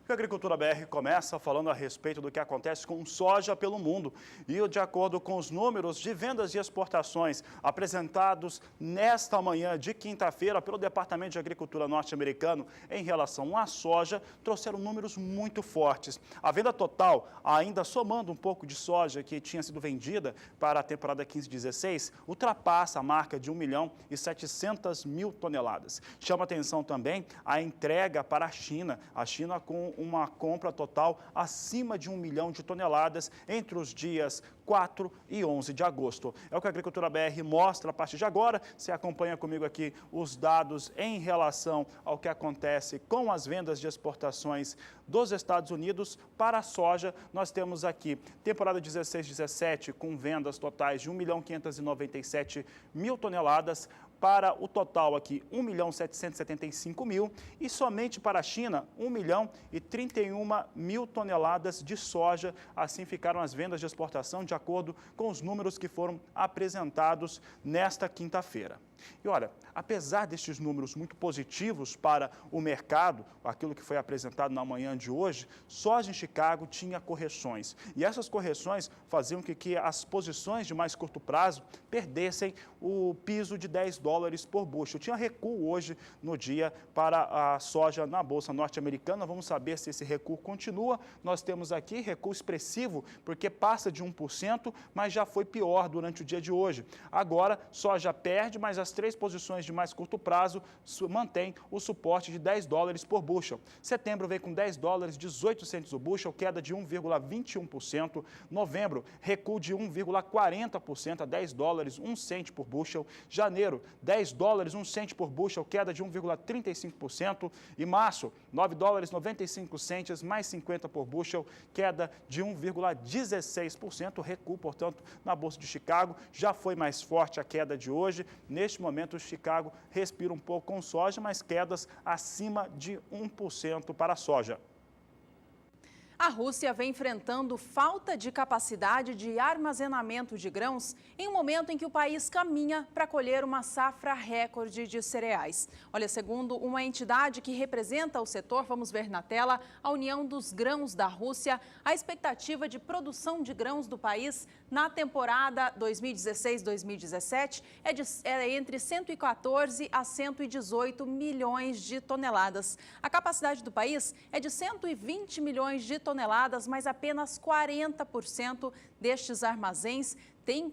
A Agricultura BR começa falando a respeito do que acontece com soja pelo mundo. E de acordo com os números de vendas e exportações apresentados nesta manhã de quinta-feira pelo Departamento de Agricultura norte-americano em relação à soja, trouxeram números muito fortes. A venda total, ainda somando um pouco de soja que tinha sido vendida para a temporada 15-16, ultrapassa a marca de 1.700.000 toneladas. Chama atenção também a entrega para a China com uma compra total acima de 1 milhão de toneladas entre os dias 4 e 11 de agosto. É o que a Agricultura BR mostra a partir de agora. Você acompanha comigo aqui os dados em relação ao que acontece com as vendas de exportações dos Estados Unidos para a soja. Nós temos aqui temporada 16-17 com vendas totais de 1.597.000 toneladas, para o total aqui 1.775.000 e somente para a China 1.031.000 toneladas de soja. Assim ficaram as vendas de exportação de acordo com os números que foram apresentados nesta quinta-feira. E olha, apesar destes números muito positivos para o mercado, aquilo que foi apresentado na manhã de hoje, soja em Chicago tinha correções. E essas correções faziam com que as posições de mais curto prazo perdessem o piso de $10 por bushel. Tinha recuo hoje no dia para a soja na Bolsa norte-americana. Vamos saber se esse recuo continua. Nós temos aqui recuo expressivo, porque passa de 1%, mas já foi pior durante o dia de hoje. Agora, soja perde, mas as três posições de mais curto prazo mantém o suporte de $10 por bushel. Setembro vem com $10,18 o bushel, queda de 1,21%. Novembro, recuo de 1,40% a $10,01 por bushel. Janeiro, $10,01 por bushel, queda de 1,35%. E março, $9,95 mais 50 por bushel, queda de 1,16%. Recuo, portanto, na Bolsa de Chicago. Já foi mais forte a queda de hoje. Neste momento, Chicago respira um pouco com soja, mas quedas acima de 1% para a soja. A Rússia vem enfrentando falta de capacidade de armazenamento de grãos em um momento em que o país caminha para colher uma safra recorde de cereais. Olha, segundo uma entidade que representa o setor, vamos ver na tela, a União dos Grãos da Rússia, a expectativa de produção de grãos do país na temporada 2016-2017 é entre 114 a 118 milhões de toneladas. A capacidade do país é de 120 milhões de toneladas, mas apenas 40% destes armazéns têm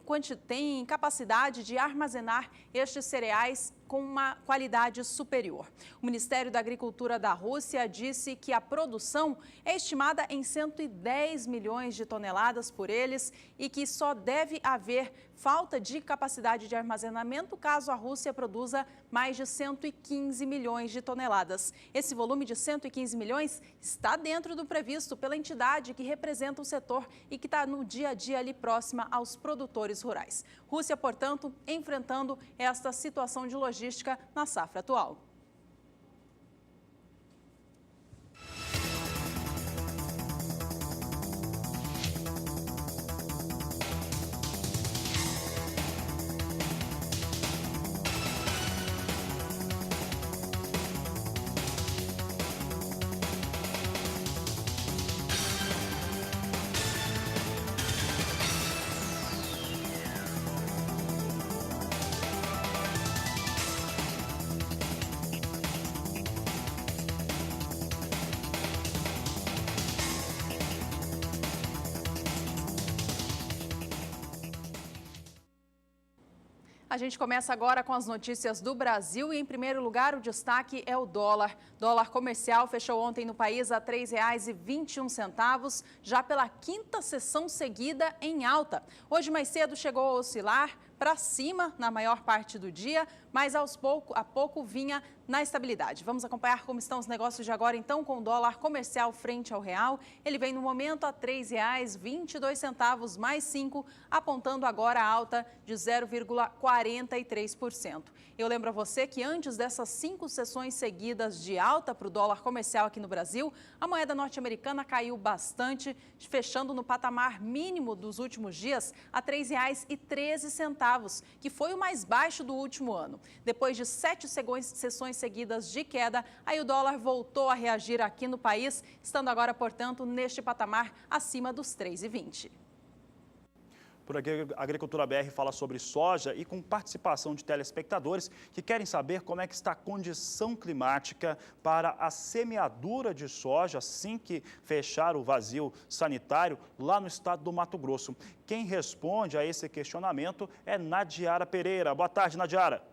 capacidade de armazenar estes cereais com uma qualidade superior. O Ministério da Agricultura da Rússia disse que a produção é estimada em 110 milhões de toneladas por eles e que só deve haver falta de capacidade de armazenamento caso a Rússia produza mais de 115 milhões de toneladas. Esse volume de 115 milhões está dentro do previsto pela entidade que representa o setor e que está no dia a dia ali próxima aos produtores rurais. Rússia, portanto, enfrentando esta situação de logística na safra atual. A gente começa agora com as notícias do Brasil e, em primeiro lugar, o destaque é o dólar. Dólar comercial fechou ontem no país a R$ 3,21, já pela quinta sessão seguida em alta. Hoje, mais cedo, chegou a oscilar para cima na maior parte do dia, mas a pouco vinha na estabilidade. Vamos acompanhar como estão os negócios de agora, então, com o dólar comercial frente ao real. Ele vem no momento a R$ 3,22 mais 5, apontando agora a alta de 0,43%. Eu lembro a você que antes dessas 5 sessões seguidas de alta para o dólar comercial aqui no Brasil, a moeda norte-americana caiu bastante, fechando no patamar mínimo dos últimos dias a R$ 3,13 centavos, que foi o mais baixo do último ano. Depois de 7 sessões seguidas de queda, aí o dólar voltou a reagir aqui no país, estando agora, portanto, neste patamar acima dos 3,20. Por aqui, a Agricultura BR fala sobre soja e com participação de telespectadores que querem saber como é que está a condição climática para a semeadura de soja assim que fechar o vazio sanitário lá no estado do Mato Grosso. Quem responde a esse questionamento é Nadiara Pereira. Boa tarde, Nadiara.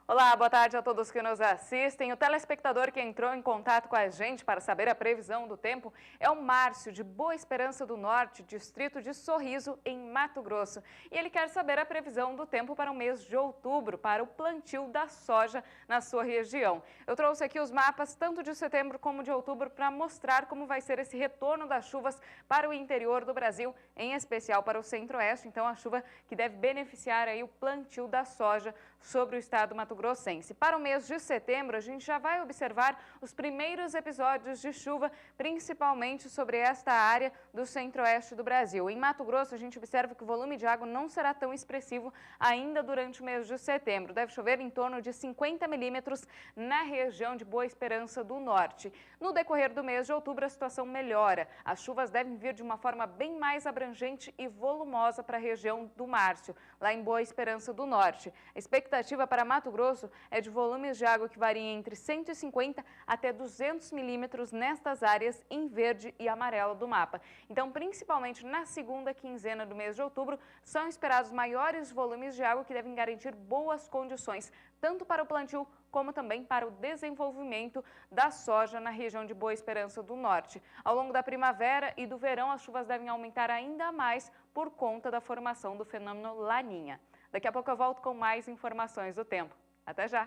Olá, boa tarde a todos que nos assistem. O telespectador que entrou em contato com a gente para saber a previsão do tempo é o Márcio, de Boa Esperança do Norte, distrito de Sorriso, em Mato Grosso. E ele quer saber a previsão do tempo para o mês de outubro, para o plantio da soja na sua região. Eu trouxe aqui os mapas tanto de setembro como de outubro para mostrar como vai ser esse retorno das chuvas para o interior do Brasil, em especial para o centro-oeste. Então, a chuva que deve beneficiar aí o plantio da soja sobre o estado mato-grossense. Para o mês de setembro, a gente já vai observar os primeiros episódios de chuva, principalmente sobre esta área do centro-oeste do Brasil. Em Mato Grosso, a gente observa que o volume de água não será tão expressivo ainda durante o mês de setembro. Deve chover em torno de 50 milímetros na região de Boa Esperança do Norte. No decorrer do mês de outubro, a situação melhora. As chuvas devem vir de uma forma bem mais abrangente e volumosa para a região do Márcio, lá em Boa Esperança do Norte. A expectativa para Mato Grosso é de volumes de água que variam entre 150 até 200 milímetros nestas áreas em verde e amarelo do mapa. Então, principalmente na segunda quinzena do mês de outubro, são esperados maiores volumes de água que devem garantir boas condições, tanto para o plantio como também para o desenvolvimento da soja na região de Boa Esperança do Norte. Ao longo da primavera e do verão, as chuvas devem aumentar ainda mais por conta da formação do fenômeno Laninha. Daqui a pouco eu volto com mais informações do tempo. Até já!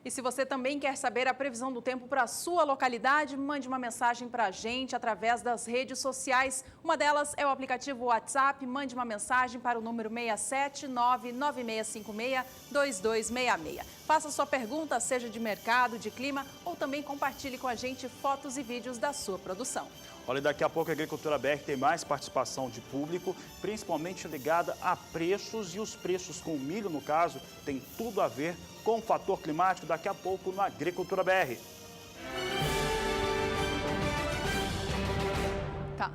E se você também quer saber a previsão do tempo para a sua localidade, mande uma mensagem para a gente através das redes sociais. Uma delas é o aplicativo WhatsApp. Mande uma mensagem para o número 67996562266. Faça sua pergunta, seja de mercado, de clima, ou também compartilhe com a gente fotos e vídeos da sua produção. Olha, daqui a pouco a Agricultura BR tem mais participação de público, principalmente ligada a preços, e os preços com o milho, no caso, tem tudo a ver com o fator climático, daqui a pouco no Agricultura BR. Tá.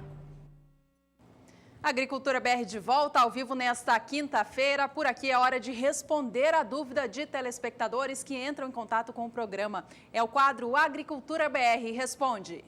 Agricultura BR de volta ao vivo nesta quinta-feira. Por aqui é hora de responder a dúvida de telespectadores que entram em contato com o programa. É o quadro Agricultura BR Responde.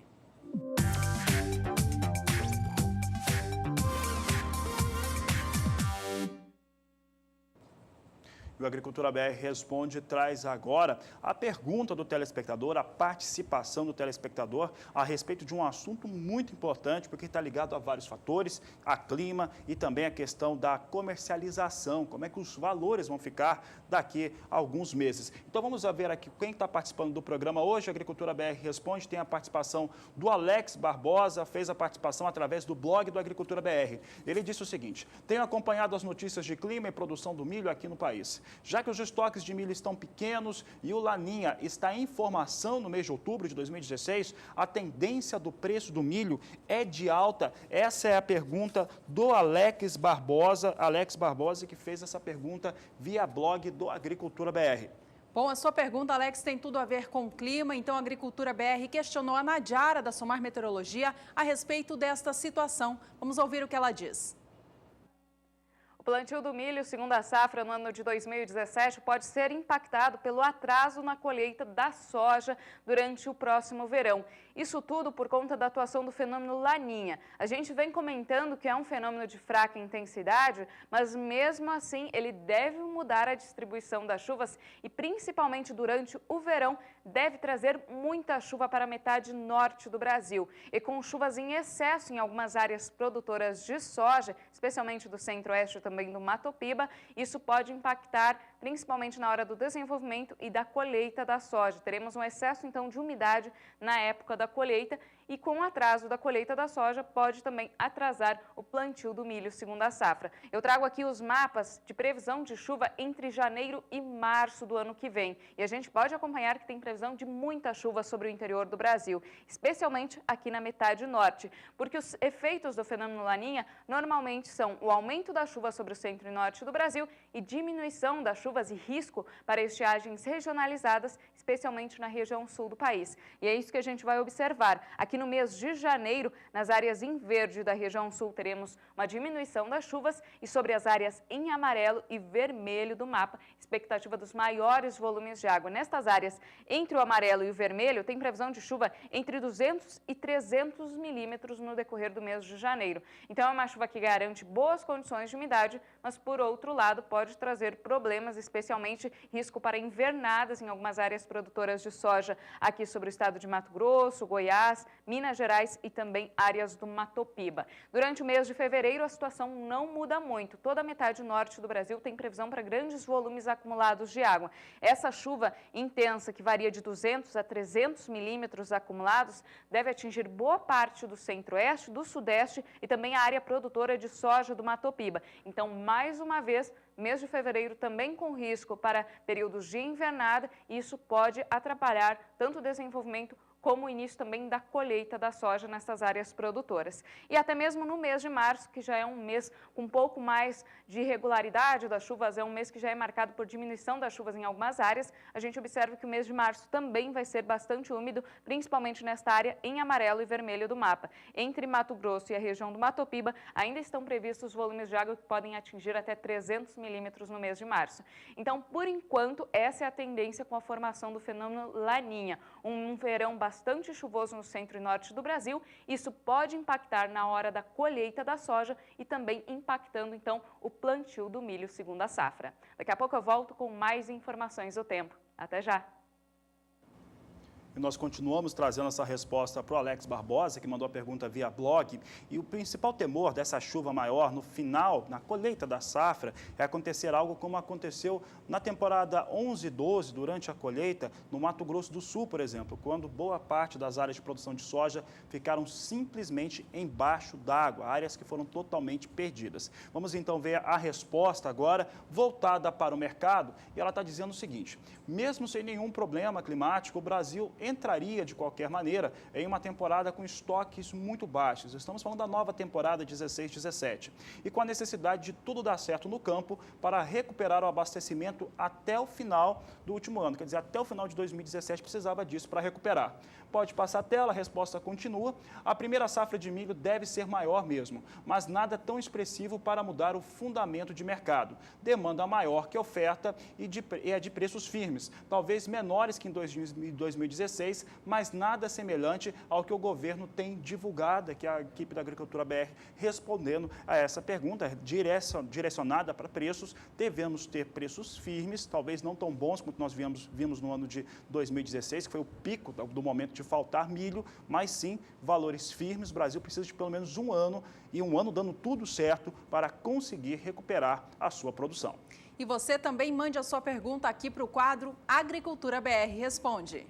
O Agricultura BR Responde traz agora a pergunta do telespectador, a participação do telespectador a respeito de um assunto muito importante, porque está ligado a vários fatores, a clima e também a questão da comercialização, como é que os valores vão ficar daqui a alguns meses. Então vamos ver aqui quem está participando do programa hoje. A Agricultura BR Responde tem a participação do Alex Barbosa, fez a participação através do blog do Agricultura BR. Ele disse o seguinte: tenho acompanhado as notícias de clima e produção do milho aqui no país. Já que os estoques de milho estão pequenos e o Laninha está em formação no mês de outubro de 2016, a tendência do preço do milho é de alta? Essa é a pergunta do Alex Barbosa, que fez essa pergunta via blog do Agricultura BR. Bom, a sua pergunta, Alex, tem tudo a ver com o clima, então a Agricultura BR questionou a Nadiara da Somar Meteorologia a respeito desta situação. Vamos ouvir o que ela diz. O plantio do milho, segundo a safra, no ano de 2017, pode ser impactado pelo atraso na colheita da soja durante o próximo verão. Isso tudo por conta da atuação do fenômeno Laninha. A gente vem comentando que é um fenômeno de fraca intensidade, mas mesmo assim ele deve mudar a distribuição das chuvas e, principalmente durante o verão, deve trazer muita chuva para a metade norte do Brasil. E com chuvas em excesso em algumas áreas produtoras de soja, especialmente do centro-oeste e também do Mato Piba, isso pode impactar principalmente na hora do desenvolvimento e da colheita da soja. Teremos um excesso, então, de umidade na época da colheita e com o atraso da colheita da soja pode também atrasar o plantio do milho segunda safra. Eu trago aqui os mapas de previsão de chuva entre janeiro e março do ano que vem. E a gente pode acompanhar que tem previsão de muita chuva sobre o interior do Brasil, especialmente aqui na metade norte, porque os efeitos do fenômeno Laninha normalmente são o aumento da chuva sobre o centro e norte do Brasil e diminuição das chuvas e risco para estiagens regionalizadas, especialmente na região sul do país. E é isso que a gente vai observar. Aqui no mês de janeiro, nas áreas em verde da região sul, teremos uma diminuição das chuvas e sobre as áreas em amarelo e vermelho do mapa, expectativa dos maiores volumes de água. Nestas áreas, entre o amarelo e o vermelho, tem previsão de chuva entre 200 e 300 milímetros no decorrer do mês de janeiro. Então, é uma chuva que garante boas condições de umidade, mas, por outro lado, pode trazer problemas, especialmente risco para invernadas em algumas áreas produtoras de soja aqui sobre o estado de Mato Grosso, Goiás, Minas Gerais e também áreas do Mato Piba. Durante o mês de fevereiro, a situação não muda muito. Toda a metade norte do Brasil tem previsão para grandes volumes acumulados de água. Essa chuva intensa, que varia de 200 a 300 milímetros acumulados, deve atingir boa parte do centro-oeste, do sudeste e também a área produtora de soja do Mato Piba. Então, mais uma vez, mês de fevereiro também com risco para períodos de invernada, e isso pode atrapalhar tanto o desenvolvimento como o início também da colheita da soja nessas áreas produtoras. E até mesmo no mês de março, que já é um mês com um pouco mais de irregularidade das chuvas, é um mês que já é marcado por diminuição das chuvas em algumas áreas, a gente observa que o mês de março também vai ser bastante úmido, principalmente nesta área em amarelo e vermelho do mapa. Entre Mato Grosso e a região do Mato Piba, ainda estão previstos volumes de água que podem atingir até 300 milímetros no mês de março. Então, por enquanto, essa é a tendência com a formação do fenômeno Laninha, um verão bastante chuvoso no centro e norte do Brasil. Isso pode impactar na hora da colheita da soja e também impactando, então, o plantio do milho segunda safra. Daqui a pouco eu volto com mais informações do tempo. Até já! E nós continuamos trazendo essa resposta para o Alex Barbosa, que mandou a pergunta via blog. E o principal temor dessa chuva maior no final, na colheita da safra, é acontecer algo como aconteceu na temporada 11 e 12, durante a colheita, no Mato Grosso do Sul, por exemplo, quando boa parte das áreas de produção de soja ficaram simplesmente embaixo d'água, áreas que foram totalmente perdidas. Vamos então ver a resposta agora, voltada para o mercado, e ela está dizendo o seguinte: mesmo sem nenhum problema climático, o Brasil entraria de qualquer maneira em uma temporada com estoques muito baixos. Estamos falando da nova temporada 16-17. E com a necessidade de tudo dar certo no campo para recuperar o abastecimento até o final do último ano. Quer dizer, até o final de 2017 precisava disso para recuperar. Pode passar a tela, a resposta continua. A primeira safra de milho deve ser maior mesmo, mas nada tão expressivo para mudar o fundamento de mercado. Demanda maior que oferta e é de preços firmes, talvez menores que em 2016, mas nada semelhante ao que o governo tem divulgado, que a equipe da Agricultura BR respondendo a essa pergunta, direcionada para preços. Devemos ter preços firmes, talvez não tão bons quanto nós vimos no ano de 2016, que foi o pico do momento de faltar milho, mas sim valores firmes. O Brasil precisa de pelo menos um ano, e um ano dando tudo certo para conseguir recuperar a sua produção. E você também mande a sua pergunta aqui para o quadro Agricultura BR Responde.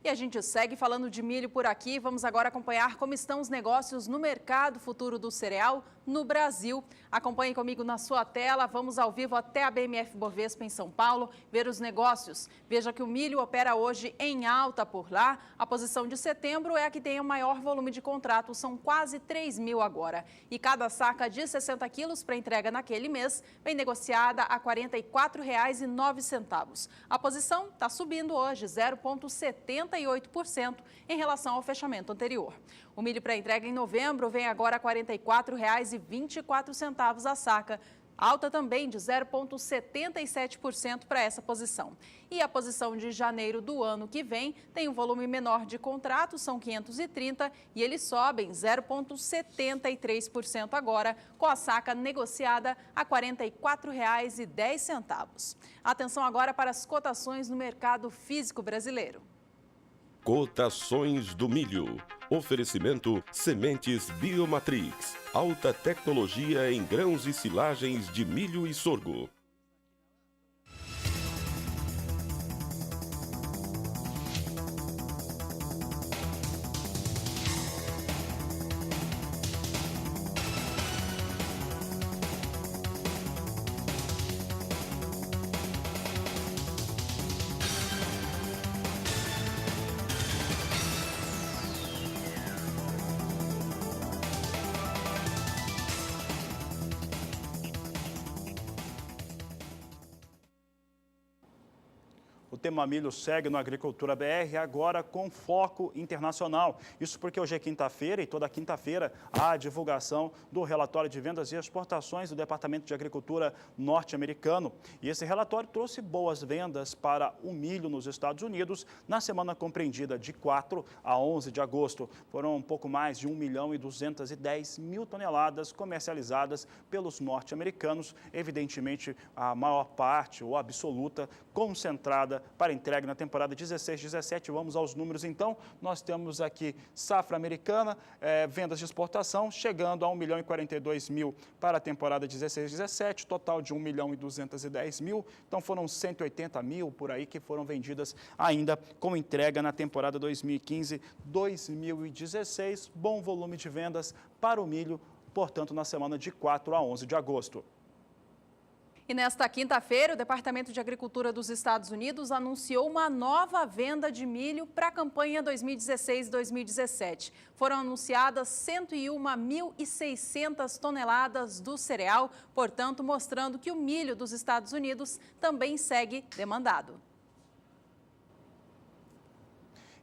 E a gente segue falando de milho por aqui. Vamos agora acompanhar como estão os negócios no mercado futuro do cereal no Brasil. Acompanhe comigo na sua tela. Vamos ao vivo até a BMF Bovespa em São Paulo ver os negócios. Veja que o milho opera hoje em alta por lá. A posição de setembro é a que tem o maior volume de contratos, são quase 3 mil agora. E cada saca de 60 quilos para entrega naquele mês vem negociada a R$ 44,09. A posição está subindo hoje 0,78% em relação ao fechamento anterior. O milho para entrega em novembro vem agora a R$ 44,24 a saca, alta também de 0,77% para essa posição. E a posição de janeiro do ano que vem tem um volume menor de contratos, são 530, e eles sobem 0,73% agora, com a saca negociada a R$ 44,10. Atenção agora para as cotações no mercado físico brasileiro. Cotações do milho. Oferecimento Sementes Biomatrix. Alta tecnologia em grãos e silagens de milho e sorgo. O tema milho segue no Agricultura BR, agora com foco internacional. Isso porque hoje é quinta-feira e toda quinta-feira há a divulgação do relatório de vendas e exportações do Departamento de Agricultura norte-americano. E esse relatório trouxe boas vendas para o milho nos Estados Unidos na semana compreendida de 4 a 11 de agosto. Foram um pouco mais de 1.210.000 toneladas comercializadas pelos norte-americanos, evidentemente a maior parte ou absoluta concentrada para entrega na temporada 16-17. Vamos aos números então. Nós temos aqui safra americana, vendas de exportação, chegando a 1.042.000 para a temporada 16-17, total de 1.210.000. Então foram 180.000 por aí que foram vendidas ainda com entrega na temporada 2015-2016. Bom volume de vendas para o milho, portanto, na semana de 4 a 11 de agosto. E nesta quinta-feira, o Departamento de Agricultura dos Estados Unidos anunciou uma nova venda de milho para a campanha 2016-2017. Foram anunciadas 101.600 toneladas do cereal, portanto, mostrando que o milho dos Estados Unidos também segue demandado.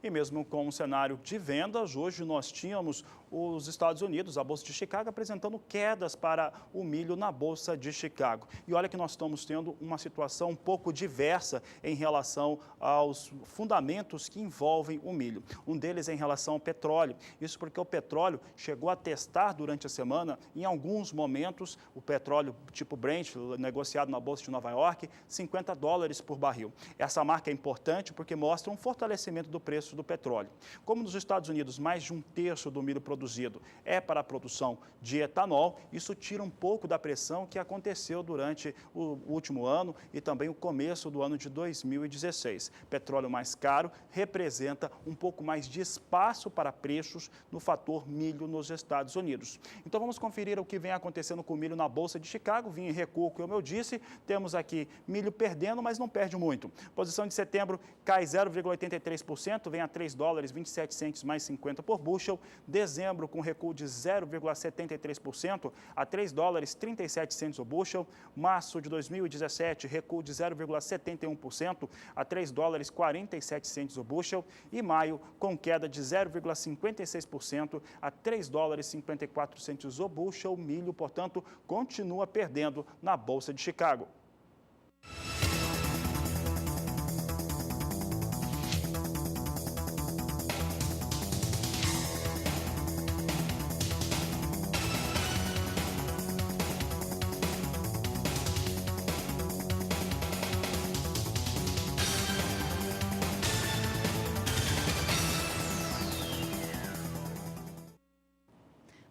E mesmo com um cenário de vendas, hoje nós tínhamos os Estados Unidos, a Bolsa de Chicago, apresentando quedas para o milho na Bolsa de Chicago. E olha que nós estamos tendo uma situação um pouco diversa em relação aos fundamentos que envolvem o milho. Um deles é em relação ao petróleo. Isso porque o petróleo chegou a testar durante a semana, em alguns momentos, o petróleo tipo Brent, negociado na Bolsa de Nova York, $50 por barril. Essa marca é importante porque mostra um fortalecimento do preço do petróleo. Como nos Estados Unidos, mais de um terço do milho produzido é para a produção de etanol, isso tira um pouco da pressão que aconteceu durante o último ano e também o começo do ano de 2016. Petróleo mais caro representa um pouco mais de espaço para preços no fator milho nos Estados Unidos. Então vamos conferir o que vem acontecendo com o milho na Bolsa de Chicago. Vinha em recuo, como eu disse, temos aqui milho perdendo, mas não perde muito. Posição de setembro cai 0,83%, vem a $3,27 mais 50 por bushel. Dezembro com recuo de 0,73% a $3,37 o bushel. Março de 2017, recuo de 0,71% a $3,47 o bushel. E maio, com queda de 0,56% a $3,54 o bushel. Milho, portanto, continua perdendo na Bolsa de Chicago.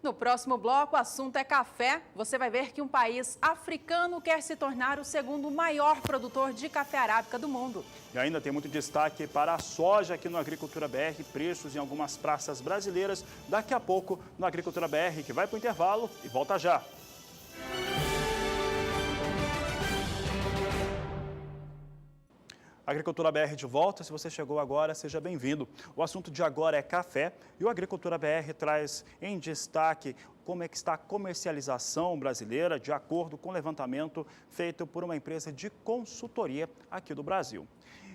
No próximo bloco, o assunto é café. Você vai ver que um país africano quer se tornar o segundo maior produtor de café arábica do mundo. E ainda tem muito destaque para a soja aqui no Agricultura BR, preços em algumas praças brasileiras. Daqui a pouco no Agricultura BR, que vai para o intervalo e volta já. Agricultura BR de volta, se você chegou agora, seja bem-vindo. O assunto de agora é café e o Agricultura BR traz em destaque como é que está a comercialização brasileira, de acordo com o levantamento feito por uma empresa de consultoria aqui do Brasil.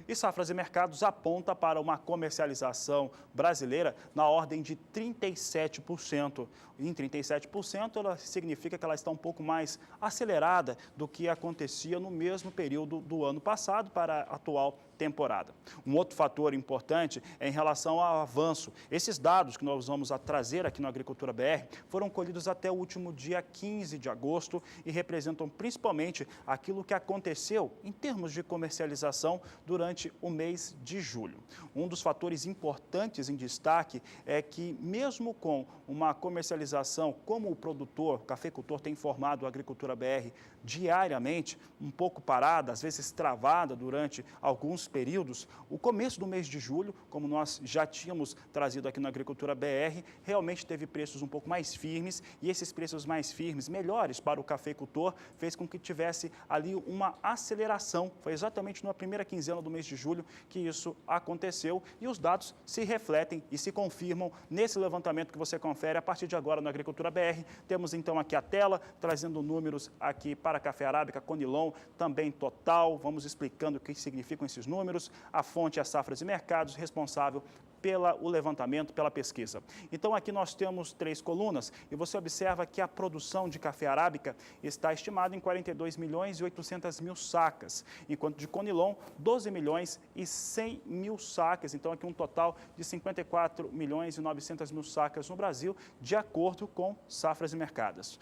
E Safras e Mercados aponta para uma comercialização brasileira na ordem de 37%. Em 37%, ela significa que ela está um pouco mais acelerada do que acontecia no mesmo período do ano passado para a atual temporada. Um outro fator importante é em relação ao avanço. Esses dados que nós vamos trazer aqui no Agricultura BR foram colhidos até o último dia 15 de agosto e representam principalmente aquilo que aconteceu em termos de comercialização durante o mês de julho. Um dos fatores importantes em destaque é que, mesmo com uma comercialização, como o produtor, o cafeicultor tem informado a Agricultura BR diariamente, um pouco parada, às vezes travada durante alguns períodos, o começo do mês de julho, como nós já tínhamos trazido aqui na Agricultura BR, realmente teve preços um pouco mais firmes e esses preços mais firmes, melhores para o cafeicultor, fez com que tivesse ali uma aceleração. Foi exatamente na primeira quinzena do mês de julho que isso aconteceu e os dados se refletem e se confirmam nesse levantamento que você confere a partir de agora na Agricultura BR. Temos então aqui a tela, trazendo números aqui para café arábica, Conilon, também total. Vamos explicando o que significam esses números. A fonte é Safras e Mercados, responsável pelo levantamento, pela pesquisa. Então, aqui nós temos 3 colunas e você observa que a produção de café arábica está estimada em 42 milhões e 800 mil sacas, enquanto de Conilon, 12 milhões e 100 mil sacas. Então, aqui um total de 54 milhões e 900 mil sacas no Brasil, de acordo com Safras e Mercados.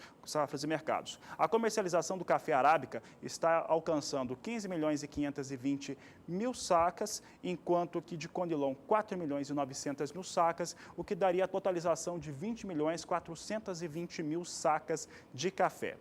A comercialização do café arábica está alcançando 15 milhões e 520 mil sacas, enquanto que de Conilon, 4 milhões e 900 mil sacas, o que daria a totalização de 20 milhões 420 mil sacas de café.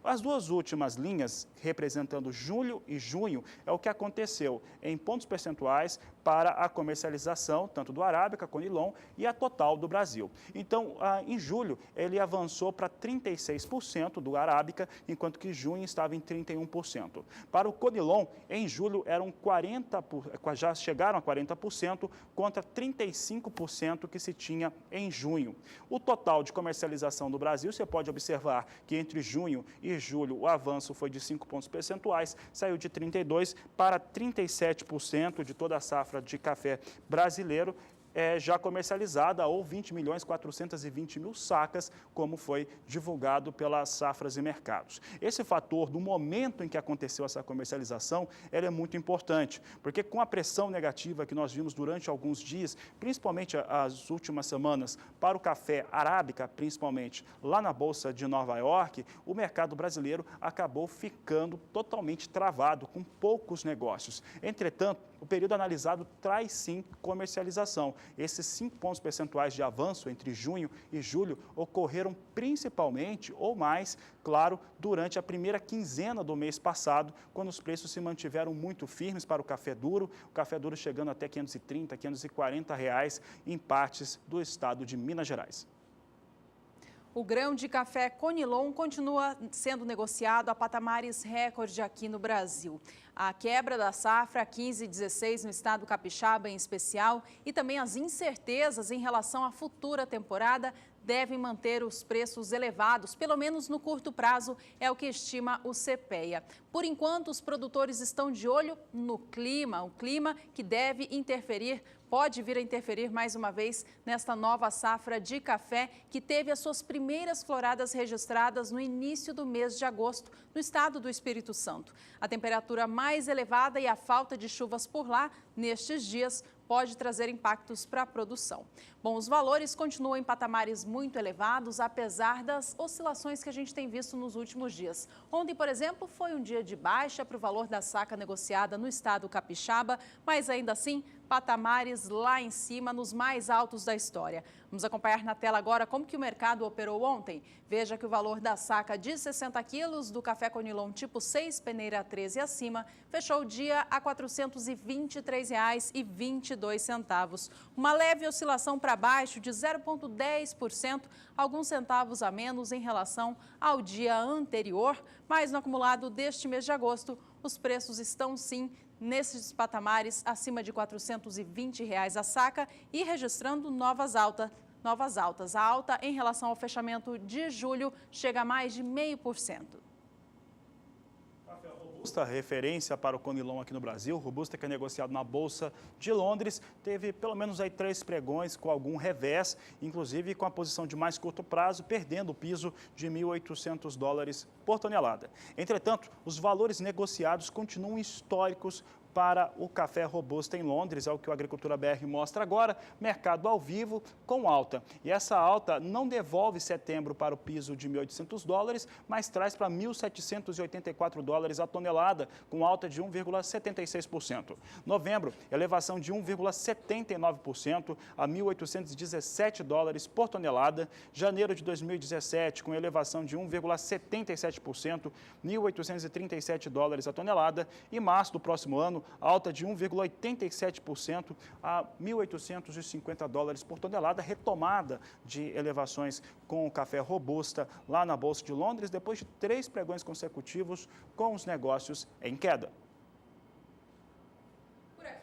As duas últimas linhas, representando julho e junho, é o que aconteceu em pontos percentuais para a comercialização, tanto do Arábica, Conilon e a total do Brasil. Então, em julho, ele avançou para 36% do Arábica, enquanto que junho estava em 31%. Para o Conilon, em julho, já chegaram a 40%, contra 35% que se tinha em junho. O total de comercialização do Brasil, você pode observar que entre junho e julho o avanço foi de 5 pontos percentuais, saiu de 32% para 37% de toda a safra de café brasileiro já comercializada, ou 20 milhões 420 mil sacas, como foi divulgado pelas Safras e Mercados. Esse fator, do momento em que aconteceu essa comercialização, ele é muito importante, porque com a pressão negativa que nós vimos durante alguns dias, principalmente as últimas semanas, para o café arábica, principalmente lá na Bolsa de Nova York, o mercado brasileiro acabou ficando totalmente travado, com poucos negócios. Entretanto, o período analisado traz sim comercialização. Esses 5 pontos percentuais de avanço entre junho e julho ocorreram principalmente, ou mais, claro, durante a primeira quinzena do mês passado, quando os preços se mantiveram muito firmes para o café duro chegando até R$ 530, R$ 540 em partes do estado de Minas Gerais. O grão de café Conilon continua sendo negociado a patamares recorde aqui no Brasil. A quebra da safra 15 e 16 no estado capixaba em especial e também as incertezas em relação à futura temporada devem manter os preços elevados, pelo menos no curto prazo, é o que estima o CPEA. Por enquanto, os produtores estão de olho no clima, o clima que deve interferir, pode vir a interferir mais uma vez nesta nova safra de café, que teve as suas primeiras floradas registradas no início do mês de agosto, no estado do Espírito Santo. A temperatura mais elevada e a falta de chuvas por lá, nestes dias, pode trazer impactos para a produção. Bom, os valores continuam em patamares muito elevados, apesar das oscilações que a gente tem visto nos últimos dias. Ontem, por exemplo, foi um dia de baixa para o valor da saca negociada no estado capixaba, mas ainda assim, patamares lá em cima, nos mais altos da história. Vamos acompanhar na tela agora como que o mercado operou ontem. Veja que o valor da saca de 60 quilos do café Conilon tipo 6, peneira 13 e acima, fechou o dia a R$ 423,22. Uma leve oscilação para baixo de 0,10%, alguns centavos a menos em relação ao dia anterior, mas no acumulado deste mês de agosto, os preços estão sim nesses patamares acima de R$ 420 a saca e registrando novas altas. A alta em relação ao fechamento de julho chega a mais de 0,5%. Robusta, referência para o Conilon aqui no Brasil, Robusta, que é negociado na Bolsa de Londres, teve pelo menos aí 3 pregões com algum revés, inclusive com a posição de mais curto prazo, perdendo o piso de $1.800 por tonelada. Entretanto, os valores negociados continuam históricos para o café robusta em Londres, é o que o Agricultura BR mostra agora, mercado ao vivo com alta. E essa alta não devolve setembro para o piso de $1.800, mas traz para $1.784 a tonelada, com alta de 1,76%. Novembro, elevação de 1,79% a $1.817 por tonelada. Janeiro de 2017, com elevação de 1,77%, $1.837 a tonelada. E março do próximo ano, alta de 1,87% a $1.850 por tonelada, retomada de elevações com o café robusta lá na Bolsa de Londres, depois de 3 pregões consecutivos com os negócios em queda.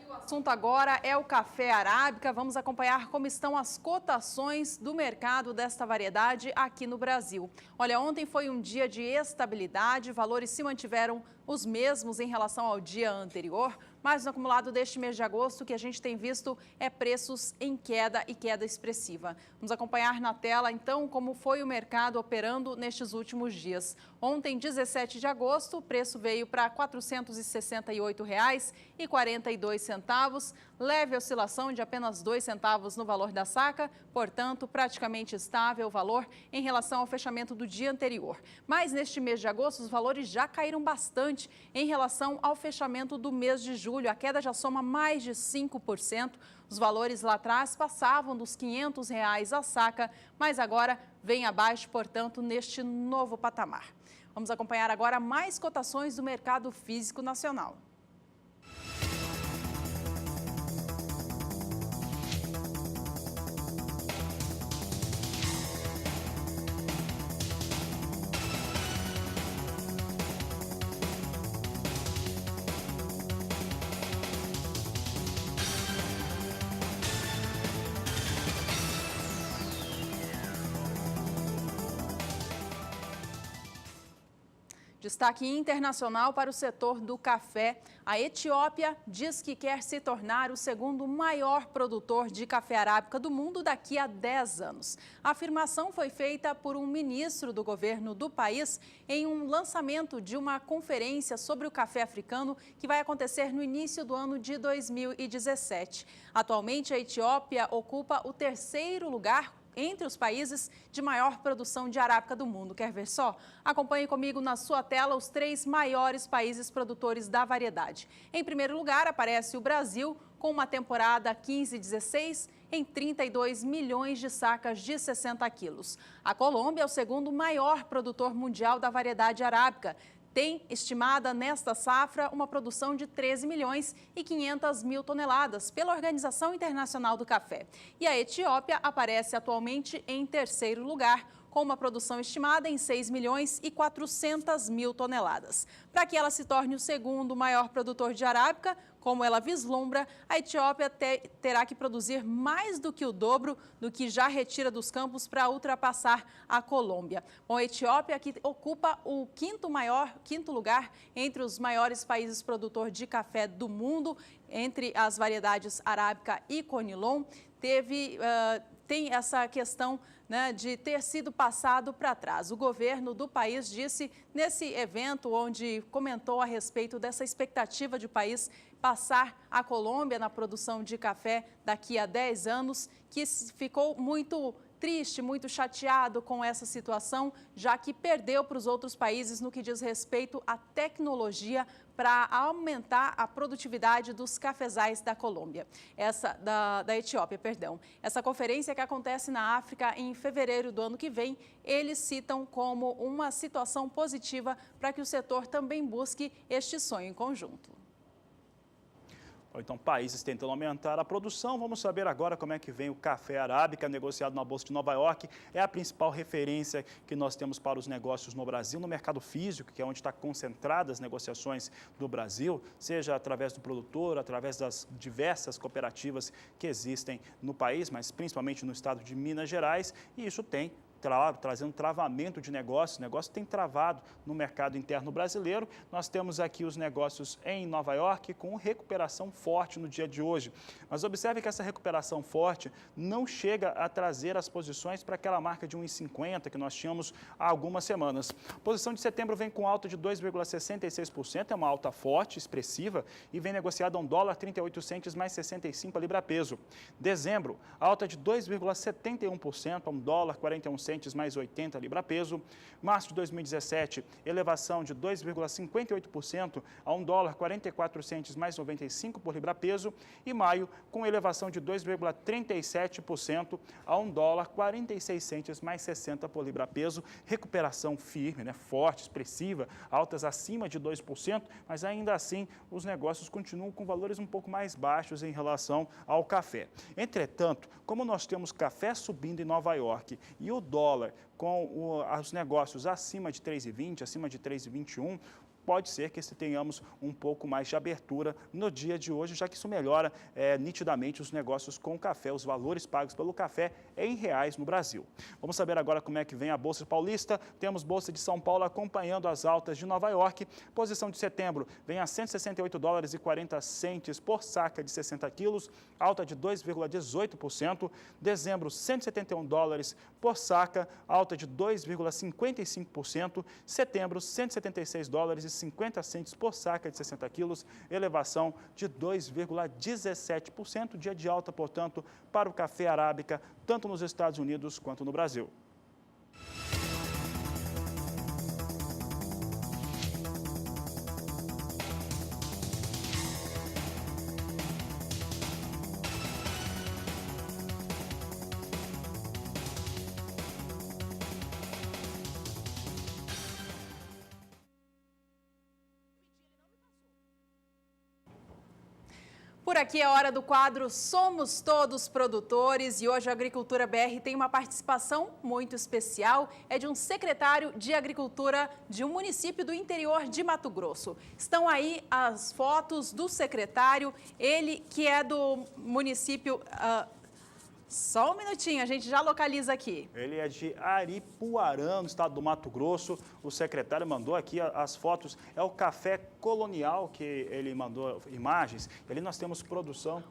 O assunto agora é o café arábica. Vamos acompanhar como estão as cotações do mercado desta variedade aqui no Brasil. Olha, ontem foi um dia de estabilidade, valores se mantiveram os mesmos em relação ao dia anterior, mas no acumulado deste mês de agosto, o que a gente tem visto é preços em queda e queda expressiva. Vamos acompanhar na tela, então, como foi o mercado operando nestes últimos dias. Ontem, 17 de agosto, o preço veio para R$ 468,42, leve oscilação de apenas 2 centavos no valor da saca, portanto, praticamente estável o valor em relação ao fechamento do dia anterior. Mas neste mês de agosto, os valores já caíram bastante em relação ao fechamento do mês de julho. A queda já soma mais de 5%. Os valores lá atrás passavam dos R$ 500 a saca, mas agora vem abaixo, portanto, neste novo patamar. Vamos acompanhar agora mais cotações do mercado físico nacional. Destaque internacional para o setor do café. A Etiópia diz que quer se tornar o segundo maior produtor de café arábica do mundo daqui a 10 anos. A afirmação foi feita por um ministro do governo do país em um lançamento de uma conferência sobre o café africano que vai acontecer no início do ano de 2017. Atualmente, a Etiópia ocupa o 3º lugar entre os países de maior produção de arábica do mundo. Quer ver só? Acompanhe comigo na sua tela os 3 maiores países produtores da variedade. Em primeiro lugar, aparece o Brasil, com uma temporada 15-16 em 32 milhões de sacas de 60 quilos. A Colômbia é o segundo maior produtor mundial da variedade arábica. Tem estimada nesta safra uma produção de 13 milhões e 500 mil toneladas pela Organização Internacional do Café. E a Etiópia aparece atualmente em 3º lugar, com uma produção estimada em 6 milhões e 400 mil toneladas. Para que ela se torne o segundo maior produtor de arábica, como ela vislumbra, a Etiópia terá que produzir mais do que o dobro do que já retira dos campos para ultrapassar a Colômbia. Bom, a Etiópia que ocupa o quinto lugar entre os maiores países produtores de café do mundo, entre as variedades arábica e conilon, tem essa questão, né, de ter sido passado para trás. O governo do país disse nesse evento, onde comentou a respeito dessa expectativa de o país passar a Colômbia na produção de café daqui a 10 anos, que ficou muito triste, muito chateado com essa situação, já que perdeu para os outros países no que diz respeito à tecnologia para aumentar a produtividade dos cafezais da Colômbia, da Etiópia, perdão. Essa conferência que acontece na África em fevereiro do ano que vem, eles citam como uma situação positiva para que o setor também busque este sonho em conjunto. Ou então países tentando aumentar a produção. Vamos saber agora como é que vem o café arábica negociado na Bolsa de Nova York. É a principal referência que nós temos para os negócios no Brasil, no mercado físico, que é onde está concentradas as negociações do Brasil, seja através do produtor, através das diversas cooperativas que existem no país, mas principalmente no estado de Minas Gerais, e isso tem trazendo travamento de negócios. O negócio tem travado no mercado interno brasileiro. Nós temos aqui os negócios em Nova York com recuperação forte no dia de hoje. Mas observe que essa recuperação forte não chega a trazer as posições para aquela marca de 1,50 que nós tínhamos há algumas semanas. A posição de setembro vem com alta de 2,66%, é uma alta forte, expressiva, e vem negociada a $1,38 mais 65 a libra-peso. Dezembro, alta de 2,71%, a $1,41 mais 80 libra-peso. Março de 2017, elevação de 2,58% a $1,44 mais 95 por libra-peso. E maio, com elevação de 2,37% a $1,46 mais 60 por libra-peso. Recuperação firme, né, forte, expressiva, altas acima de 2%, mas ainda assim os negócios continuam com valores um pouco mais baixos em relação ao café. Entretanto, como nós temos café subindo em Nova York e o dólar com os negócios acima de 3,20, acima de 3,21, pode ser que tenhamos um pouco mais de abertura no dia de hoje, já que isso melhora nitidamente os negócios com o café, os valores pagos pelo café em reais no Brasil. Vamos saber agora como é que vem a Bolsa Paulista. Temos Bolsa de São Paulo acompanhando as altas de Nova York. Posição de setembro vem a $168,40 por saca de 60 quilos, alta de 2,18%. Dezembro, $171 por saca, alta de 2,55%. Setembro, $176,50 por saca de 60 quilos, elevação de 2,17%, dia de alta, portanto, para o café arábica, tanto nos Estados Unidos quanto no Brasil. Por aqui é hora do quadro Somos Todos Produtores e hoje a Agricultura BR tem uma participação muito especial, é de um secretário de Agricultura de um município do interior de Mato Grosso. Estão aí as fotos do secretário, ele que é do município... Só um minutinho, a gente já localiza aqui. Ele é de Aripuarã, no estado do Mato Grosso. O secretário mandou aqui as fotos. É o café colonial que ele mandou imagens. Ali nós temos a produção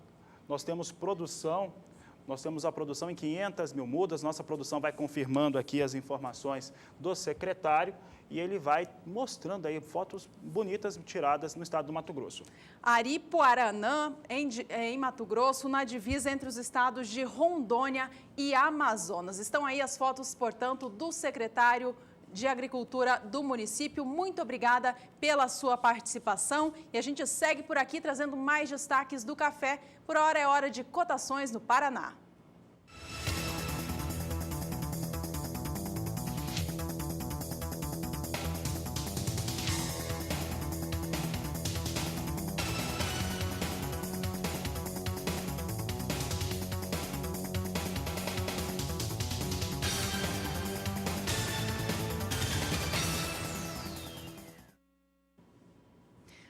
em 500 mil mudas. Nossa produção vai confirmando aqui as informações do secretário e ele vai mostrando aí fotos bonitas tiradas no estado do Mato Grosso. Aripuaranã, em Mato Grosso, na divisa entre os estados de Rondônia e Amazonas. Estão aí as fotos, portanto, do secretário de Agricultura do município. Muito obrigada pela sua participação e a gente segue por aqui trazendo mais destaques do café. Por hora é hora de cotações no Paraná.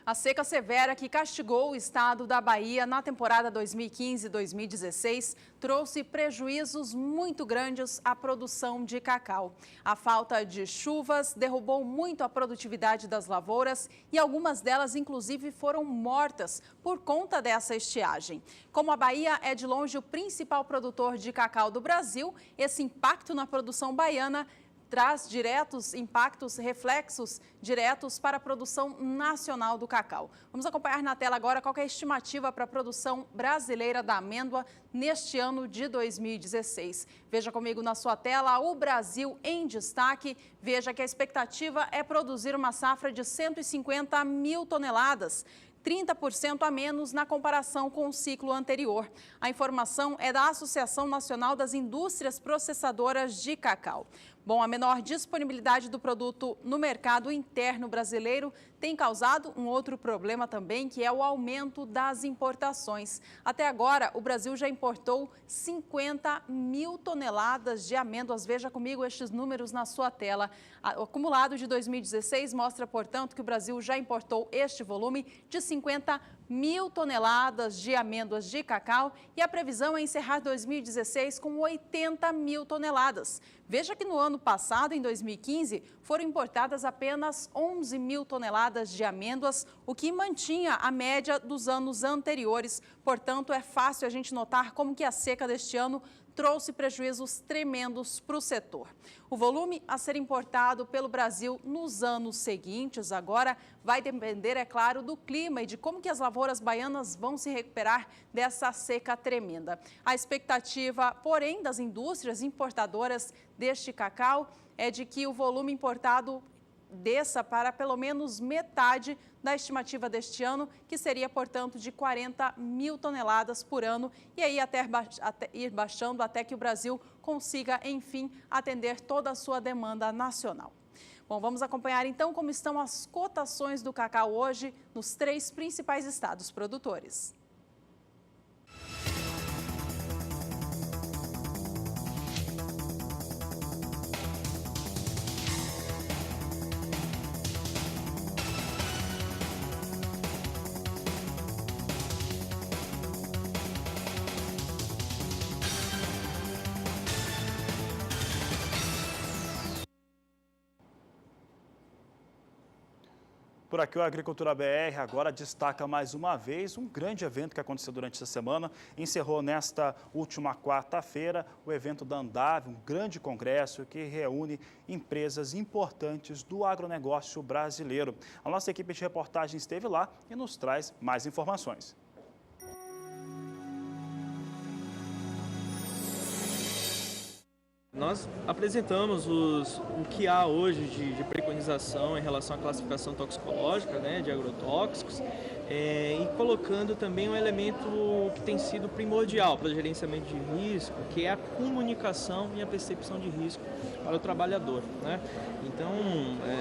A seca severa que castigou o estado da Bahia na temporada 2015-2016 trouxe prejuízos muito grandes à produção de cacau. A falta de chuvas derrubou muito a produtividade das lavouras e algumas delas, inclusive, foram mortas por conta dessa estiagem. Como a Bahia é de longe o principal produtor de cacau do Brasil, esse impacto na produção baiana traz reflexos diretos para a produção nacional do cacau. Vamos acompanhar na tela agora qual é a estimativa para a produção brasileira da amêndoa neste ano de 2016. Veja comigo na sua tela o Brasil em destaque. Veja que a expectativa é produzir uma safra de 150 mil toneladas. 30% a menos na comparação com o ciclo anterior. A informação é da Associação Nacional das Indústrias Processadoras de Cacau. Bom, a menor disponibilidade do produto no mercado interno brasileiro tem causado um outro problema também, que é o aumento das importações. Até agora, o Brasil já importou 50 mil toneladas de amêndoas. Veja comigo estes números na sua tela. O acumulado de 2016 mostra, portanto, que o Brasil já importou este volume de 50 1.000 toneladas de amêndoas de cacau e a previsão é encerrar 2016 com 80 mil toneladas. Veja que no ano passado, em 2015, foram importadas apenas 11 mil toneladas de amêndoas, o que mantinha a média dos anos anteriores. Portanto, é fácil a gente notar como que a seca deste ano trouxe prejuízos tremendos para o setor. O volume a ser importado pelo Brasil nos anos seguintes agora vai depender, é claro, do clima e de como que as lavouras baianas vão se recuperar dessa seca tremenda. A expectativa, porém, das indústrias importadoras deste cacau é de que o volume importado desça para pelo menos metade da estimativa deste ano, que seria, portanto, de 40 mil toneladas por ano, e aí até ir baixando até que o Brasil consiga, enfim, atender toda a sua demanda nacional. Bom, vamos acompanhar então como estão as cotações do cacau hoje nos 3 principais estados produtores. Por aqui, o Agricultura BR agora destaca mais uma vez um grande evento que aconteceu durante essa semana. Encerrou nesta última quarta-feira o evento da Andave, um grande congresso que reúne empresas importantes do agronegócio brasileiro. A nossa equipe de reportagem esteve lá e nos traz mais informações. Nós apresentamos o que há hoje de preconização em relação à classificação toxicológica, né, de agrotóxicos, e colocando também um elemento que tem sido primordial para o gerenciamento de risco, que é a comunicação e a percepção de risco para o trabalhador, né? Então,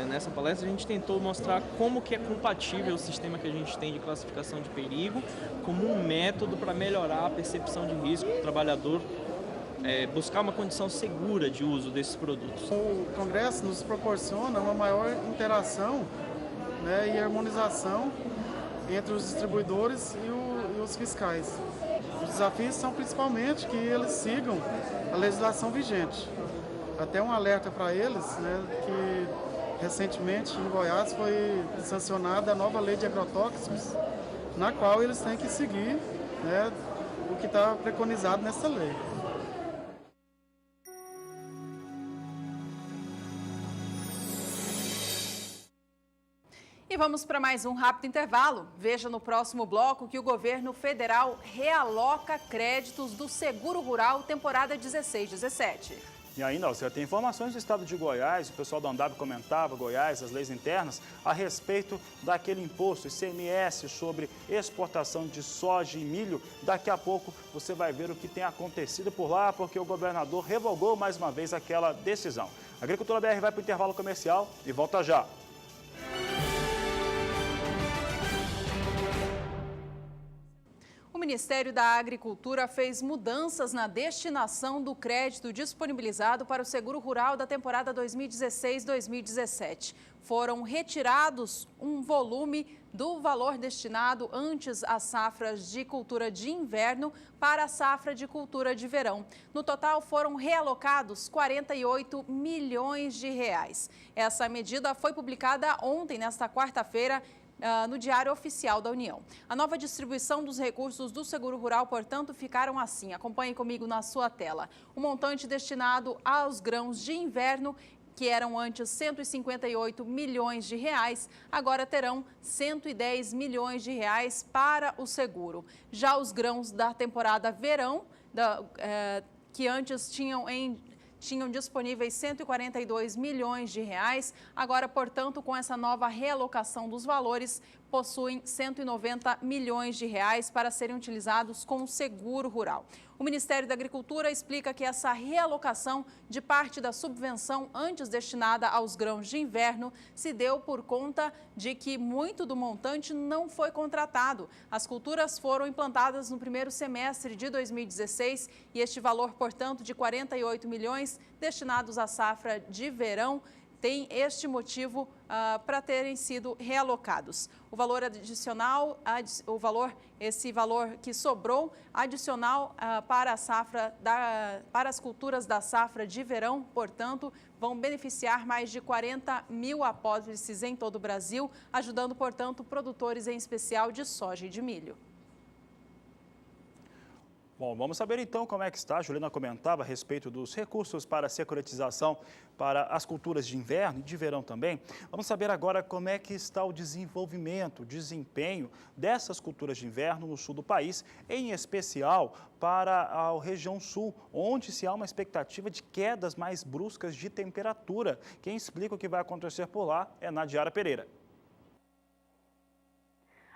nessa palestra a gente tentou mostrar como que é compatível o sistema que a gente tem de classificação de perigo como um método para melhorar a percepção de risco do trabalhador, buscar uma condição segura de uso desses produtos. O Congresso nos proporciona uma maior interação, né, e harmonização entre os distribuidores e os fiscais. Os desafios são principalmente que eles sigam a legislação vigente. Até um alerta para eles, né, que recentemente em Goiás foi sancionada a nova lei de agrotóxicos, na qual eles têm que seguir, né, o que está preconizado nessa lei. E vamos para mais um rápido intervalo. Veja no próximo bloco que o governo federal realoca créditos do Seguro Rural temporada 16-17. E ainda, você tem informações do estado de Goiás, o pessoal da Andave comentava, Goiás, as leis internas, a respeito daquele imposto ICMS sobre exportação de soja e milho. Daqui a pouco você vai ver o que tem acontecido por lá, porque o governador revogou mais uma vez aquela decisão. A Agricultura BR vai para o intervalo comercial e volta já. O Ministério da Agricultura fez mudanças na destinação do crédito disponibilizado para o Seguro Rural da temporada 2016-2017. Foram retirados um volume do valor destinado antes às safras de cultura de inverno para a safra de cultura de verão. No total, foram realocados 48 milhões de reais. Essa medida foi publicada ontem, nesta quarta-feira, no Diário Oficial da União. A nova distribuição dos recursos do Seguro Rural, portanto, ficaram assim. Acompanhe comigo na sua tela. O montante destinado aos grãos de inverno, que eram antes 158 milhões de reais, agora terão 110 milhões de reais para o seguro. Já os grãos da temporada verão, que antes tinham disponíveis 142 milhões de reais. Agora, portanto, com essa nova realocação dos valores, possuem 190 milhões de reais para serem utilizados com o seguro rural. O Ministério da Agricultura explica que essa realocação de parte da subvenção antes destinada aos grãos de inverno se deu por conta de que muito do montante não foi contratado. As culturas foram implantadas no primeiro semestre de 2016 e este valor, portanto, de 48 milhões destinados à safra de verão têm este motivo para terem sido realocados. O valor adicional, esse valor que sobrou adicional para a safra para as culturas da safra de verão, portanto, vão beneficiar mais de 40 mil apólices em todo o Brasil, ajudando, portanto, produtores em especial de soja e de milho. Bom, vamos saber então como é que está. A Juliana comentava a respeito dos recursos para a securitização para as culturas de inverno e de verão também. Vamos saber agora como é que está o desenvolvimento, o desempenho dessas culturas de inverno no sul do país, em especial para a região sul, onde se há uma expectativa de quedas mais bruscas de temperatura. Quem explica o que vai acontecer por lá é Nadiara Pereira.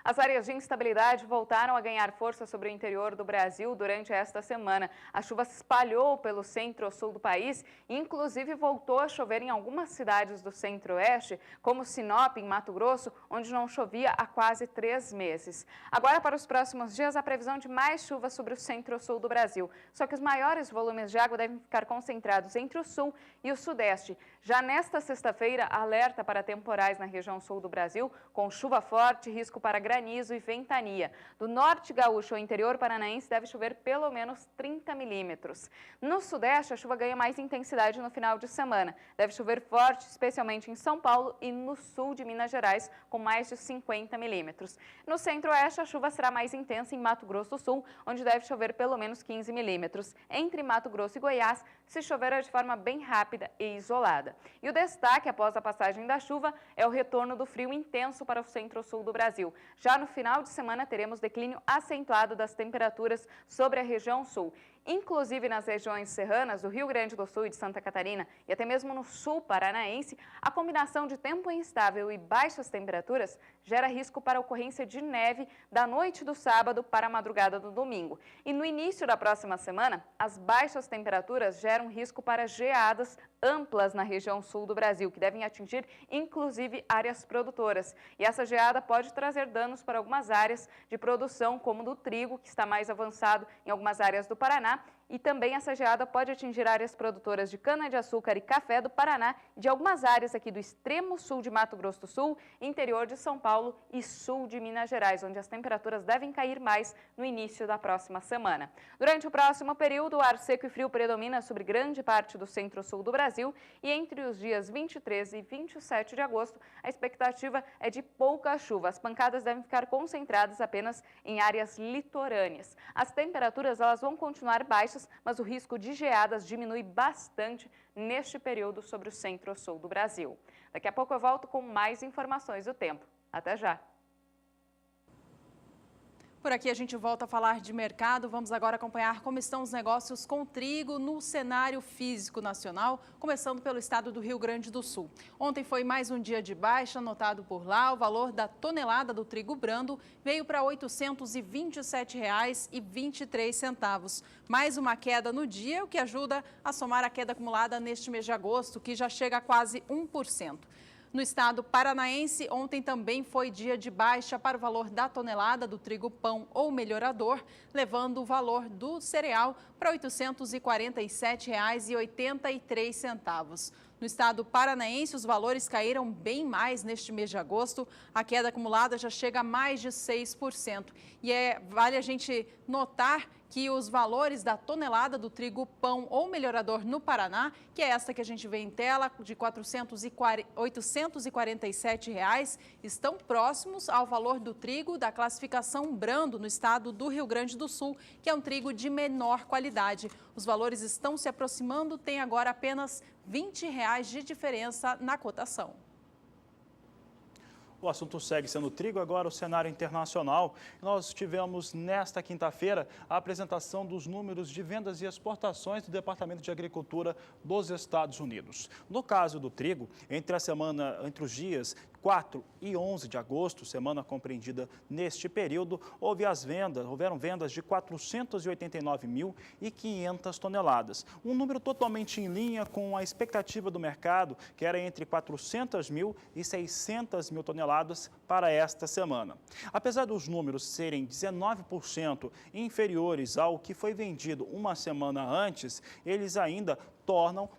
As áreas de instabilidade voltaram a ganhar força sobre o interior do Brasil durante esta semana. A chuva se espalhou pelo centro-sul do país e, inclusive, voltou a chover em algumas cidades do centro-oeste, como Sinop, em Mato Grosso, onde não chovia há quase 3 meses. Agora, para os próximos dias, a previsão de mais chuva sobre o centro-sul do Brasil. Só que os maiores volumes de água devem ficar concentrados entre o sul e o sudeste. Já nesta sexta-feira, alerta para temporais na região sul do Brasil, com chuva forte e risco para granizo e ventania. Do norte gaúcho ao interior paranaense deve chover pelo menos 30 milímetros. No sudeste, a chuva ganha mais intensidade no final de semana. Deve chover forte, especialmente em São Paulo e no sul de Minas Gerais, com mais de 50 milímetros. No centro-oeste, a chuva será mais intensa em Mato Grosso do Sul, onde deve chover pelo menos 15 milímetros. Entre Mato Grosso e Goiás, se chover de forma bem rápida e isolada. E o destaque após a passagem da chuva é o retorno do frio intenso para o centro-sul do Brasil. Já no final de semana teremos declínio acentuado das temperaturas sobre a região sul. Inclusive nas regiões serranas do Rio Grande do Sul e de Santa Catarina e até mesmo no sul paranaense, a combinação de tempo instável e baixas temperaturas gera risco para a ocorrência de neve da noite do sábado para a madrugada do domingo. E no início da próxima semana, as baixas temperaturas geram risco para geadas amplas na região sul do Brasil, que devem atingir inclusive áreas produtoras. E essa geada pode trazer danos para algumas áreas de produção, como do trigo, que está mais avançado em algumas áreas do Paraná, e também essa geada pode atingir áreas produtoras de cana-de-açúcar e café do Paraná e de algumas áreas aqui do extremo sul de Mato Grosso do Sul, interior de São Paulo e sul de Minas Gerais, onde as temperaturas devem cair mais no início da próxima semana. Durante o próximo período, o ar seco e frio predomina sobre grande parte do centro-sul do Brasil e entre os dias 23 e 27 de agosto, a expectativa é de pouca chuva. As pancadas devem ficar concentradas apenas em áreas litorâneas. As temperaturas elas vão continuar baixas, mas o risco de geadas diminui bastante neste período sobre o centro-sul do Brasil. Daqui a pouco eu volto com mais informações do tempo. Até já! Por aqui a gente volta a falar de mercado. Vamos agora acompanhar como estão os negócios com trigo no cenário físico nacional, começando pelo estado do Rio Grande do Sul. Ontem foi mais um dia de baixa, anotado por lá. O valor da tonelada do trigo brando veio para R$ 827,23. Mais uma queda no dia, o que ajuda a somar a queda acumulada neste mês de agosto, que já chega a quase 1%. No estado paranaense, ontem também foi dia de baixa para o valor da tonelada do trigo pão ou melhorador, levando o valor do cereal para R$ 847,83. No estado paranaense, os valores caíram bem mais neste mês de agosto. A queda acumulada já chega a mais de 6%. E vale a gente notar que os valores da tonelada do trigo pão ou melhorador no Paraná, que é esta que a gente vê em tela, de R$ 847, estão próximos ao valor do trigo da classificação brando no estado do Rio Grande do Sul, que é um trigo de menor qualidade. Os valores estão se aproximando, tem agora apenas R$ 20 de diferença na cotação. O assunto segue sendo o trigo, agora o cenário internacional. Nós tivemos nesta quinta-feira a apresentação dos números de vendas e exportações do Departamento de Agricultura dos Estados Unidos. No caso do trigo, entre os dias 4 e 11 de agosto, semana compreendida neste período, houveram vendas de 489.500 toneladas. Um número totalmente em linha com a expectativa do mercado, que era entre 400.000 e 600.000 toneladas para esta semana. Apesar dos números serem 19% inferiores ao que foi vendido uma semana antes, eles ainda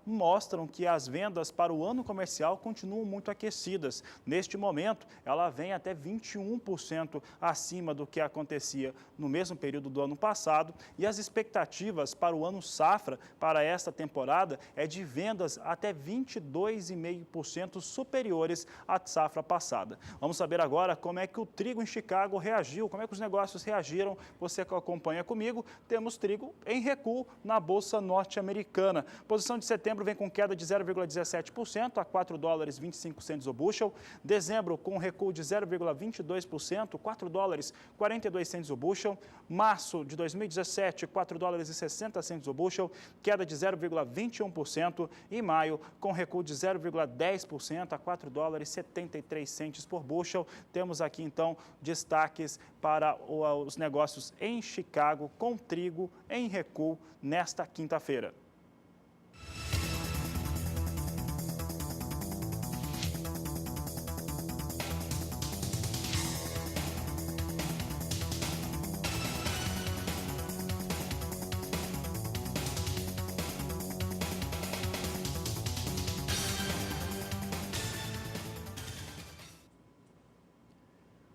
mostram que as vendas para o ano comercial continuam muito aquecidas. Neste momento, ela vem até 21% acima do que acontecia no mesmo período do ano passado, e as expectativas para o ano safra, para esta temporada, é de vendas até 22,5% superiores à safra passada. Vamos saber agora como é que o trigo em Chicago reagiu, como é que os negócios reagiram. Você que acompanha comigo, temos trigo em recuo na Bolsa Norte-Americana. Posição de setembro vem com queda de 0,17% a $4,25 o bushel. Dezembro com recuo de 0,22%, $4,42 o bushel. Março de 2017, $4,60 o bushel, queda de 0,21%. E maio com recuo de 0,10% a $4,73 por bushel. Temos aqui então destaques para os negócios em Chicago com trigo em recuo nesta quinta-feira.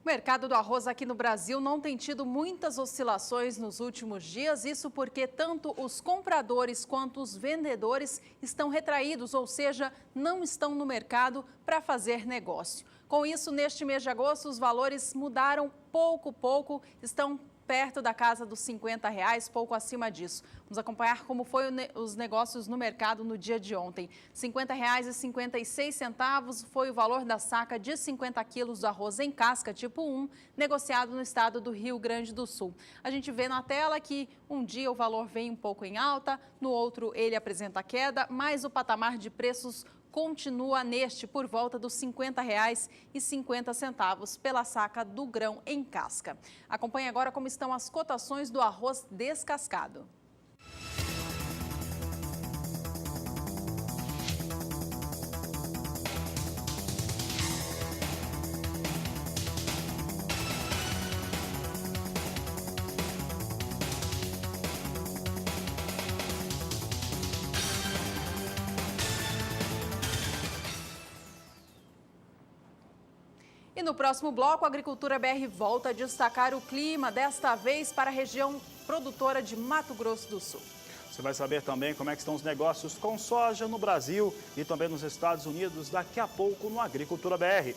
O mercado do arroz aqui no Brasil não tem tido muitas oscilações nos últimos dias, isso porque tanto os compradores quanto os vendedores estão retraídos, ou seja, não estão no mercado para fazer negócio. Com isso, neste mês de agosto, os valores mudaram pouco, estão perto da casa dos R$50, pouco acima disso. Vamos acompanhar como foi os negócios no mercado no dia de ontem. R$50,56 foi o valor da saca de 50 quilos do arroz em casca tipo 1, negociado no estado do Rio Grande do Sul. A gente vê na tela que um dia o valor vem um pouco em alta, no outro ele apresenta queda, mas o patamar de preços continua neste por volta dos R$50,50 pela saca do grão em casca. Acompanhe agora como estão as cotações do arroz descascado. E no próximo bloco, a Agricultura BR volta a destacar o clima, desta vez para a região produtora de Mato Grosso do Sul. Você vai saber também como é que estão os negócios com soja no Brasil e também nos Estados Unidos daqui a pouco no Agricultura BR.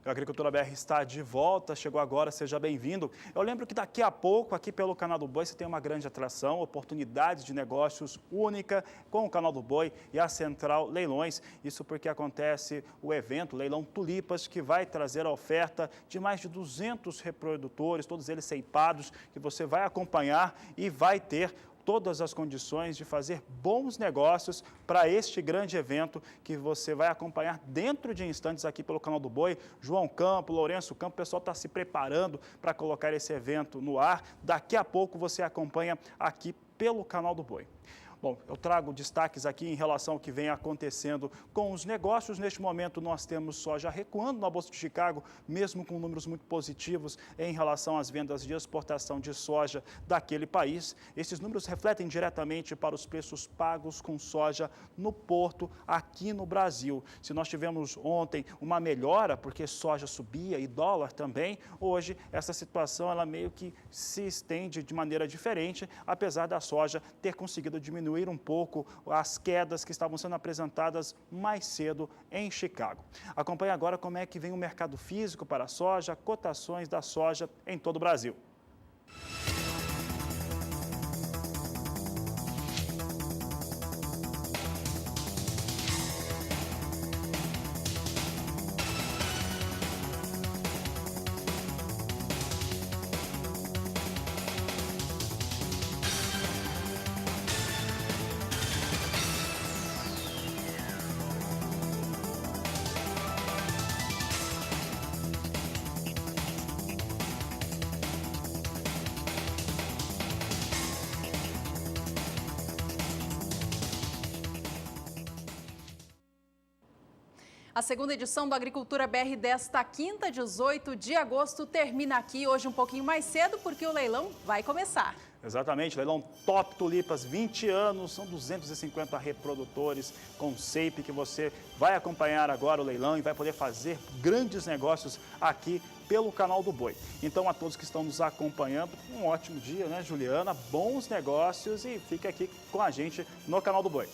A Agricultura BR está de volta, chegou agora, seja bem-vindo. Eu lembro que daqui a pouco, aqui pelo Canal do Boi, você tem uma grande atração, oportunidade de negócios única com o Canal do Boi e a Central Leilões. Isso porque acontece o evento Leilão Tulipas, que vai trazer a oferta de mais de 200 reprodutores, todos eles ceipados, que você vai acompanhar e vai ter todas as condições de fazer bons negócios para este grande evento que você vai acompanhar dentro de instantes aqui pelo Canal do Boi. João Campo, Lourenço Campo, o pessoal está se preparando para colocar esse evento no ar. Daqui a pouco você acompanha aqui pelo Canal do Boi. Bom, eu trago destaques aqui em relação ao que vem acontecendo com os negócios. Neste momento, nós temos soja recuando na Bolsa de Chicago, mesmo com números muito positivos em relação às vendas de exportação de soja daquele país. Esses números refletem diretamente para os preços pagos com soja no porto aqui no Brasil. Se nós tivemos ontem uma melhora, porque soja subia e dólar também, hoje essa situação ela meio que se estende de maneira diferente, apesar da soja ter conseguido diminuir um pouco as quedas que estavam sendo apresentadas mais cedo em Chicago. Acompanhe agora como é que vem o mercado físico para a soja, cotações da soja em todo o Brasil. A segunda edição do Agricultura BR desta quinta, 18 de agosto, termina aqui hoje um pouquinho mais cedo, porque o leilão vai começar. Exatamente, leilão Top Tulipas, 20 anos, são 250 reprodutores com SAPE que você vai acompanhar agora o leilão e vai poder fazer grandes negócios aqui pelo canal do Boi. Então, a todos que estão nos acompanhando, um ótimo dia, né, Juliana? Bons negócios e fique aqui com a gente no canal do Boi.